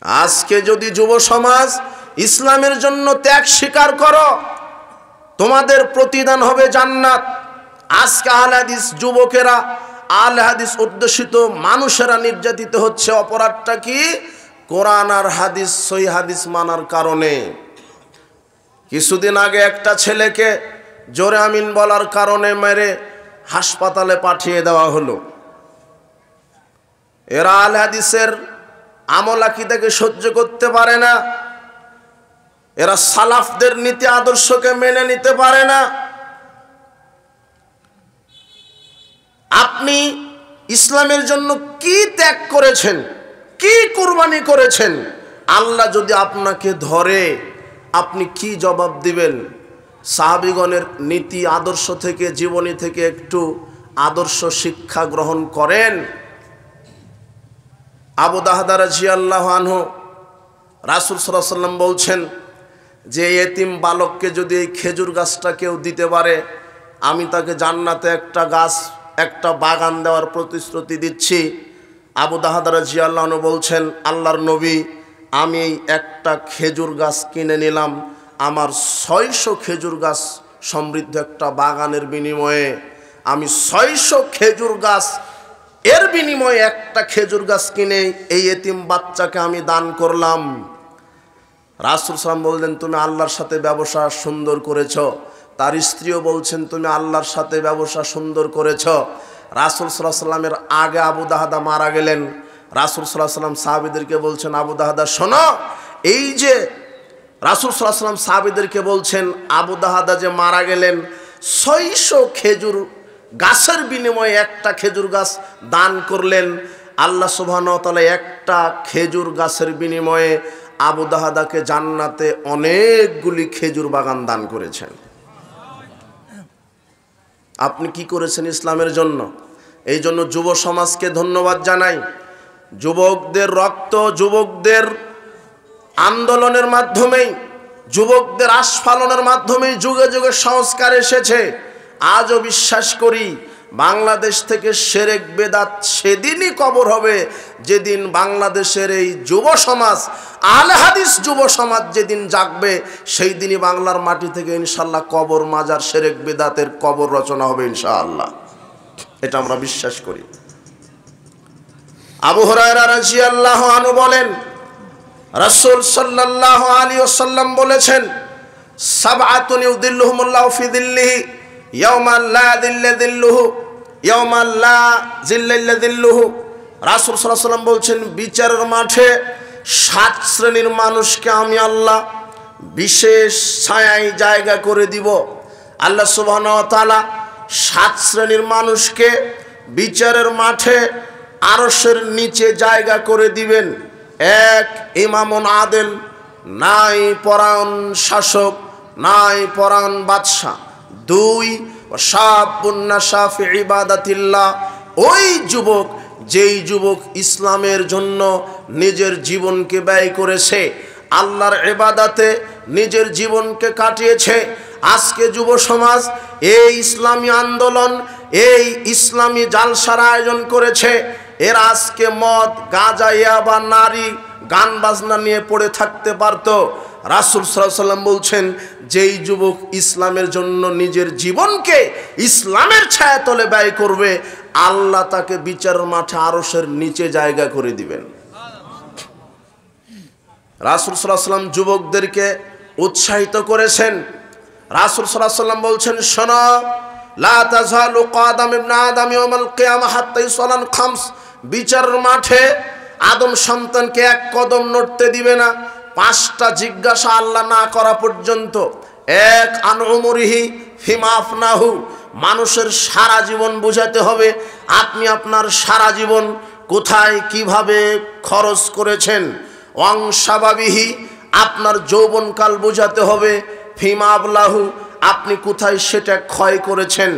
আজকে যদি যুব সমাজ ইসলামের জন্য ত্যাগ স্বীকার করো, তোমাদের প্রতিদান হবে জান্নাত। আজকে আহলে হাদিস যুবকেরা, আহলে হাদিস অধ্যুষিত মানুষেরা নির্যাতিত হচ্ছে। অপরাধটা কি? কোরআন আর হাদিস, সহিহ হাদিস মানার কারণে। কিছুদিন আগে একটা ছেলেকে জোরে আমিন বলার কারণে মেরে হাসপাতালে পাঠিয়ে দেওয়া হলো। এরা আহলে হাদিসের আমল আকীদাকে সহ্য করতে পারে না, এরা সালাফদের নীতি আদর্শকে মেনে নিতে পারে না। আপনি ইসলামের জন্য কি ত্যাগ করেছেন, কি কুরবানি করেছেন, আল্লাহ যদি আপনাকে ধরে আপনি কি জবাব দিবেন? সাহাবীগণের নীতি আদর্শ থেকে, জীবনী থেকে একটু আদর্শ শিক্ষা গ্রহণ করেন। আবু দাহদা রাদিয়াল্লাহু আনহু, রাসূল সাল্লাল্লাহু আলাইহি ওয়াসাল্লাম বলছেন যে এতিম বালককে যদি এই খেজুর গাছটা কেউ দিতে পারে, আমি তাকে জান্নাতে একটা গাছ, একটা বাগান দেওয়ার প্রতিশ্রুতি দিচ্ছি। আবু দাহদা রাদিয়াল্লাহু আনহু বলছেন, আল্লাহর নবী, আমি এই একটা খেজুর গাছ কিনে নিলাম, আমার 600 খেজুর গাছ সমৃদ্ধ একটা বাগানের বিনিময়ে আমি 600 খেজুর গাছ এর বিনিময়ে একটা খেজুর গাছ কিনে এই এতিম বাচ্চাকে আমি দান করলাম। রাসূল সাল্লাল্লাহু আলাইহি ওয়াসাল্লাম বললেন, তুমি আল্লাহর সাথে ব্যবসা সুন্দর করেছ। তার স্ত্রীও বলছেন, তুমি আল্লাহর সাথে ব্যবসা সুন্দর করেছ। রাসূল সাল্লাল্লাহু আলাইহি ওয়াসাল্লামের আগে আবু দাহদা মারা গেলেন। রাসূল সাল্লাল্লাহু আলাইহি ওয়াসাল্লাম সাহাবীদেরকে বলছেন, আবু দাহদা শোনো, এই যে রাসূল সাল্লাল্লাহু আলাইহি ওয়াসাল্লাম সাহাবীদেরকে বলছেন, আবু দাহদা যে মারা গেলেন, 600 খেজুর গাছের বিনিময়ে একটা খেজুর গাছ দান করলেন। আল্লাহ সুবহানাহু ওয়া তাআলা একটা খেজুর গাছের বিনিময়ে আবু দাহদাকে জান্নাতে অনেকগুলি খেজুর বাগান দান করেছেন। আপনি কি করেছেন ইসলামের জন্য? এই জন্য যুব সমাজকে ধন্যবাদ জানাই। যুবকদের রক্ত, যুবকদের আন্দোলনের মাধ্যমেই, যুবকদের আস্ফালনের মাধ্যমেই যুগে যুগে সংস্কার এসেছে। আজও বিশ্বাস করি বাংলাদেশ থেকে শিরক বেদাত সেদিনই কবর হবে যেদিন বাংলাদেশের এই যুব সমাজ, আহলে হাদিস যুব সমাজ যেদিন জাগবে, সেই দিনই বাংলার মাটি থেকে ইনশাআল্লাহ কবর, মাজার, শিরক বেদাতের কবর রচনা হবে ইনশাআল্লাহ। এটা আমরা বিশ্বাস করি। আবু হুরায়রা রাদিয়াল্লাহু আনহু বলেন, রাসূল সাল্লাল্লাহু আলাইহি ওয়াসাল্লাম বলেছেন, সাবআতুন ইউদিল্লুহুমুল্লাহু ফি যিল্লিহি ইয়াওমান লা যিল্লা যিল্লুহু ইয়াওমান লা যিল্লা ইল্লা যিল্লুহু। রাসূল সাল্লাল্লাহু আলাইহি ওয়াসাল্লাম বলছেন, বিচারের মাঠে 7 শ্রেণীর মানুষকে আমি আল্লাহ বিশেষ ছায়ায় জায়গা করে দিব। আল্লাহ সুবহানাহু ওয়া তাআলা 7 শ্রেণীর মানুষকে বিচারের মাঠে আরশের নিচে জায়গা করে দিবেন। 1, ইমামুন আদিল, নাই পরায়ণ শাসক, নাই পরায়ণ বাদশা। 2, শাবুন নাশা ফি ইবাদাতিল্লাহ, ওই যুবক, যেই যুবক ইসলামের জন্য নিজের জীবনকে ব্যয় করেছে, আল্লাহর ইবাদতে নিজের জীবনকে কাটিয়েছে। আজকে যুব সমাজ এই ইসলামী আন্দোলন, এই ইসলামী জালসার আয়োজন করেছে। এর আজকে মদ, গাঁজা, ইয়াবা, নারী, গান বাজনা নিয়ে পড়ে থাকতে পারত। রাসূল সাল্লাল্লাহু আলাইহি ওয়াসাল্লাম বলছেন, যেই যুবক ইসলামের জন্য নিজের জীবনকে ইসলামের ছায়াতলে ব্যয় করবে, আল্লাহ তাকে বিচারের মাঠে আরশের নিচে জায়গা করে দিবেন। রাসূল সাল্লাল্লাহু আলাইহি ওয়াসাল্লাম যুবকদেরকে উৎসাহিত করেছেন। রাসূল সাল্লাল্লাহু আলাইহি ওয়াসাল্লাম বলছেন, শোনো, লা তাযালু কাদাম ইবনে আদম ইয়াউমাল কিয়ামা হাত্তা ইউসালান খামস, বিচারের মাঠে আদম সন্তানকে এক কদম নড়তে দিবে না 5টা জিজ্ঞাসা আল্লাহ না করা পর্যন্ত। 1, আন উমরিহি ফিমা আফনাহু, মানুষের সারা জীবন বোঝাতে হবে আপনি আপনার সারা জীবন কোথায় কিভাবে খরচ করেছেন। ওয়াং শাবাবিহি, আপনার যৌবনকাল বোঝাতে হবে। ফিমা আবলাহু, আপনি কোথায় সেটা ক্ষয় করেছেন,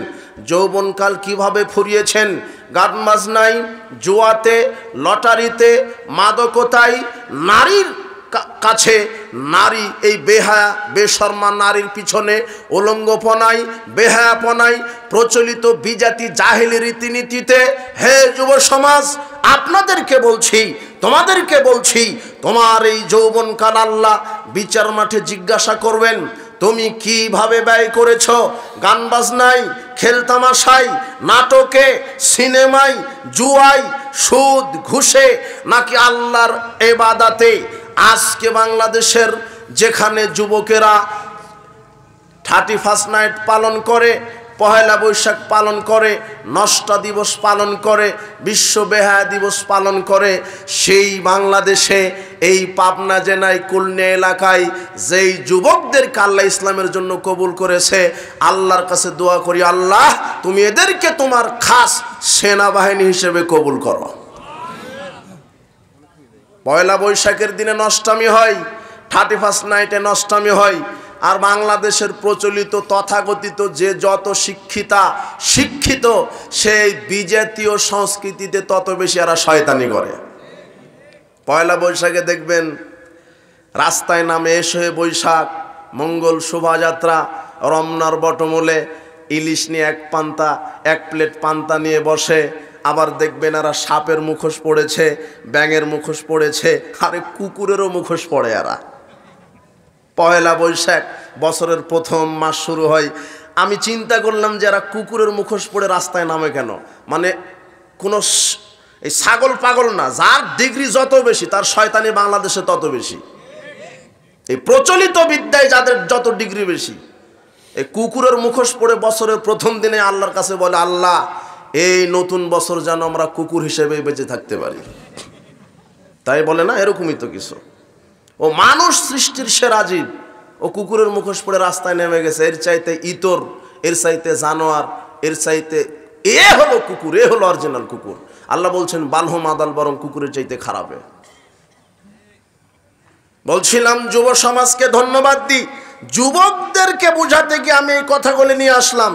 যৌবনকাল কিভাবে ফুরিয়েছেন, গান বাজনায়, জুয়াতে, লটারিতে, মাদকতায়, নারীর কাছে, নারী এই বেহায়া বেশর্মা নারীর পিছনে, উলঙ্গপনায়, বেহায়াপনায়, প্রচলিত বিজাতি জাহেলি রীতিনীতিতে। হে যুব সমাজ, আপনাদেরকে বলছি, তোমাদেরকে বলছি, তোমার এই যৌবনকাল আল্লাহ বিচার মাঠে জিজ্ঞাসা করবেন, তুমি কিভাবে ব্যয় করেছ? গান বাজনায়, খেলতামাশায়, নাটকে, সিনেমায়, জুয়ায়, সুদ, ঘুষে, নাকি আল্লাহর ইবাদতে? আজকে বাংলাদেশের যেখানে যুবকেরা 31st নাইট পালন করে, পহেলা বৈশাখ পালন করে, নষ্টা দিবস পালন করে, বিশ্ব বেহায়া দিবস পালন করে, সেই বাংলাদেশে এই পাবনা জেলায় কুলনিয়া এলাকায় যেই যুবকদেরকে আল্লাহ ইসলামের জন্য কবুল করেছে, আল্লাহর কাছে দোয়া করি, আল্লাহ তুমি এদেরকে তোমার খাস সেনাবাহিনী হিসেবে কবুল করো। পয়লা বৈশাখের দিনে নষ্টামি হয়, 31st নাইটে নষ্টামি হয়। আর বাংলাদেশের প্রচলিত তথাকথিত যে যত শিক্ষিত সেই বিজাতীয় সংস্কৃতিতে তত বেশি এরা শয়তানি করে। পয়লা বৈশাখে দেখবেন রাস্তায় নামে এসে বৈশাখ, মঙ্গল শোভাযাত্রা, রমনার বটমূলে ইলিশ নিয়ে এক প্লেট পান্তা নিয়ে বসে। আবার দেখবেন এরা সাপের মুখোশ পড়েছে, ব্যাঙের মুখোশ পড়েছে, আরে কুকুরেরও মুখোশ পড়ে এরা। পয়লা বৈশাখ বছরের প্রথম মাস শুরু হয়। আমি চিন্তা করলাম যে এরা কুকুরের মুখোশ পড়ে রাস্তায় নামে কেন? মানে কোনো এই ছাগল পাগল না, যার ডিগ্রি যত বেশি তার শয়তানি বাংলাদেশে তত বেশি। এই প্রচলিত বিদ্যায় যাদের যত ডিগ্রি বেশি, এই কুকুরের মুখোশ পড়ে বছরের প্রথম দিনে আল্লাহর কাছে বলে, আল্লাহ এই নতুন বছর যেন আমরা কুকুর হিসেবে বেঁচে থাকতে পারি। তাই বলে না, এরকমই তো কিছু। ও মানুষ সৃষ্টির সেরা জীব, ও কুকুরের মুখোশ পড়ে রাস্তায় নেমে গেছে। এর চাইতে ইতর, এর চাইতে জানোয়ার, এর চাইতে এ হলো কুকুর, এ হলো অরিজিনাল কুকুর। আল্লাহ বলছেন বালহুম আদাল, বরং কুকুরের চাইতে খারাপ। বলছিলাম যুব সমাজকে ধন্যবাদ দিই, যুবকদেরকে বুঝাতে গিয়ে আমি এই কথাগুলি নিয়ে আসলাম।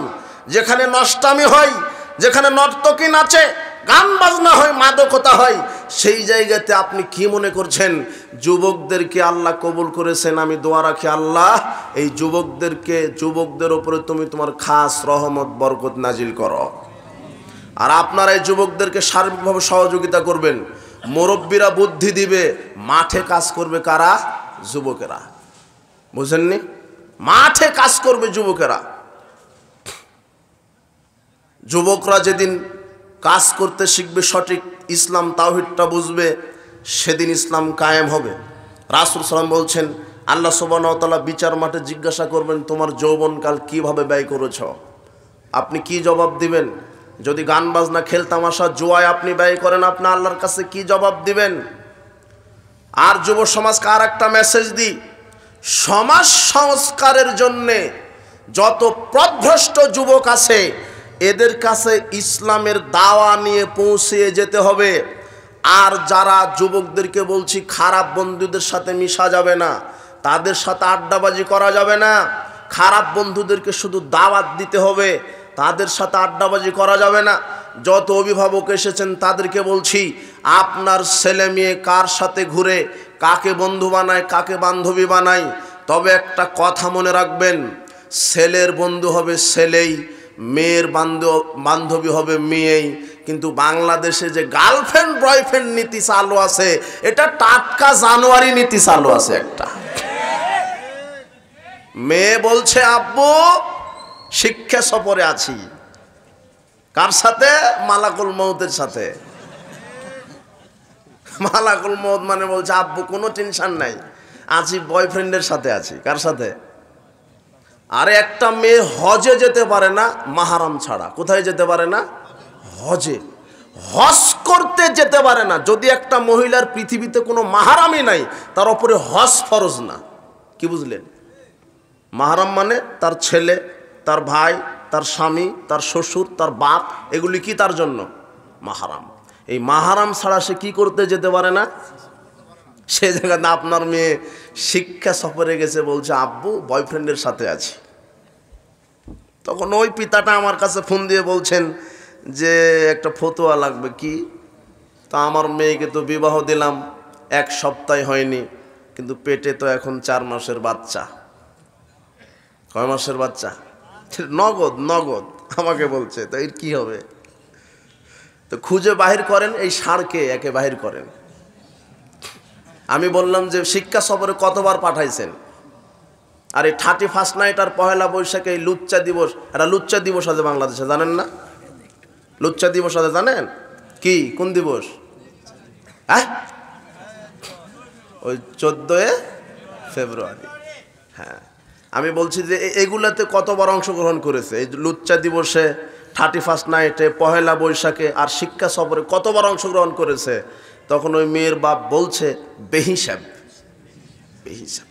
যেখানে নষ্টামি হয়, যেখানে নর্তকী নাচে, গান বাজনা হয়, মাদকতা হয়, সেই জায়গাতে আপনি কি মনে করছেন যুবকদেরকে আল্লাহ কবুল করেছেন? আমি দোয়া রাখি, আল্লাহ এই যুবকদের উপরে তুমি তোমার খাস রহমত বরকত নাজিল করো। আর আপনারা এই যুবকদেরকে সার্বিকভাবে সহযোগিতা করবেন। মুরব্বীরা বুদ্ধি দিবে, মাঠে কাজ করবে কারা? যুবকেরা। বুঝেননি? মাঠে কাজ করবে যুবকেরা। যুবকরা যেদিন কাজ করতে শিখবে, সঠিক ইসলাম তাওহীদটা বুঝবে, সেদিন ইসলাম কায়েম হবে। রাসূল সাল্লাল্লাহু আলাইহি ওয়াসাল্লাম বলছেন, আল্লাহ সুবহানাহু ওয়া তাআলা বিচার মাঠে জিজ্ঞাসা করবেন, তোমার যৌবনকাল কিভাবে ব্যয় করেছ? আপনি কি জবাব দিবেন? যদি গান বাজনা, খেলতামাশা, জুয়ায় আপনি ব্যয় করেন, আপনি আল্লাহর কাছে কি জবাব দিবেন? আর যুব সমাজকে আর একটা মেসেজ দিই, সমাজ সংস্কারের জন্যে যত পথভ্রষ্ট যুবক আছে, এদের কাছে ইসলামের দাওয়া নিয়ে পৌঁছে যেতে হবে। আর যারা যুবকদেরকে বলছি, খারাপ বন্ধুদের সাথে মিশা যাবে না, তাদের সাথে আড্ডাবাজি করা যাবে না। খারাপ বন্ধুদেরকে শুধু দাওয়াত দিতে হবে, তাদের সাথে আড্ডাবাজি করা যাবে না। যত অভিভাবক এসেছেন তাদেরকে বলছি, আপনার ছেলে মেয়ে কার সাথে ঘুরে, কাকে বন্ধু বানায়, কাকে বান্ধবী বানায়, তবে একটা কথা মনে রাখবেন, ছেলের বন্ধু হবে ছেলেই, মেয়ের বান্ধবী হবে মেয়েই। কিন্তু বাংলাদেশে যে গার্লফ্রেন্ড বয়ফ্রেন্ড নীতি চালু আছে, এটা টাটকা জানুয়ারি নীতি চালু আছে একটা। মেয়ে বলছে, আব্বু শিক্ষা সফরে আছি। কার সাথে? মালাকুল মউতের সাথে। মালাকুল মউত মানে বলছে, আব্বু কোনো টেনশন নাই, আছি বয়ফ্রেন্ডের সাথে আছি। কার সাথে? আরে একটা মেয়ে হজে যেতে পারে না মাহারাম ছাড়া। কোথায় যেতে পারে না? হজে। হজ করতে যেতে পারে না যদি একটা মহিলার পৃথিবীতে কোনো মাহারামই নাই, তার উপরে হজ ফরজ না। কি বুঝলেন? মাহারাম মানে তার ছেলে, তার ভাই, তার স্বামী, তার শ্বশুর, তার বাপ, এগুলি কি তার জন্য মাহারাম। এই মাহারাম ছাড়া সে কি করতে যেতে পারে না। সে জায়গাতে আপনার মেয়ে শিক্ষা সফরে গেছে, বলছে আব্বু বয়ফ্রেন্ডের সাথে আছি। তখন ওই পিতাটা আমার কাছে ফোন দিয়ে বলছেন যে একটা ফতোয়া লাগবে। কি? তা আমার মেয়েকে তো বিবাহ দিলাম, 1 সপ্তাহ হয়নি, কিন্তু পেটে তো এখন 4 মাসের বাচ্চা। কয় মাসের বাচ্চা? নগদ আমাকে বলছে। তো এর কি হবে? তো খুঁজে বাহির করেন, এই ষাঁড়কে একে বাহির করেন। আমি বললাম যে শিক্ষা সফরে কতবার পাঠাইছেন? আর এই 31 নাইট আর পহেলা বৈশাখে এই লুচ্চা দিবস, এটা লুচ্চা দিবস আছে বাংলাদেশে, জানেন না? লুচ্চা দিবস আছে জানেন? কি কোন দিবস? হ্যাঁ, ওই 14 ফেব্রুয়ারি। হ্যাঁ, আমি বলছি যে এগুলাতে কতবার অংশগ্রহণ করেছে? এই লুচ্চা দিবসে, 31 নাইটে, পহেলা বৈশাখে আর শিক্ষা সফরে কতবার অংশগ্রহণ করেছে? তখন ওই মেয়ের বাপ বলছে বেহিসাব, বেহিসাব।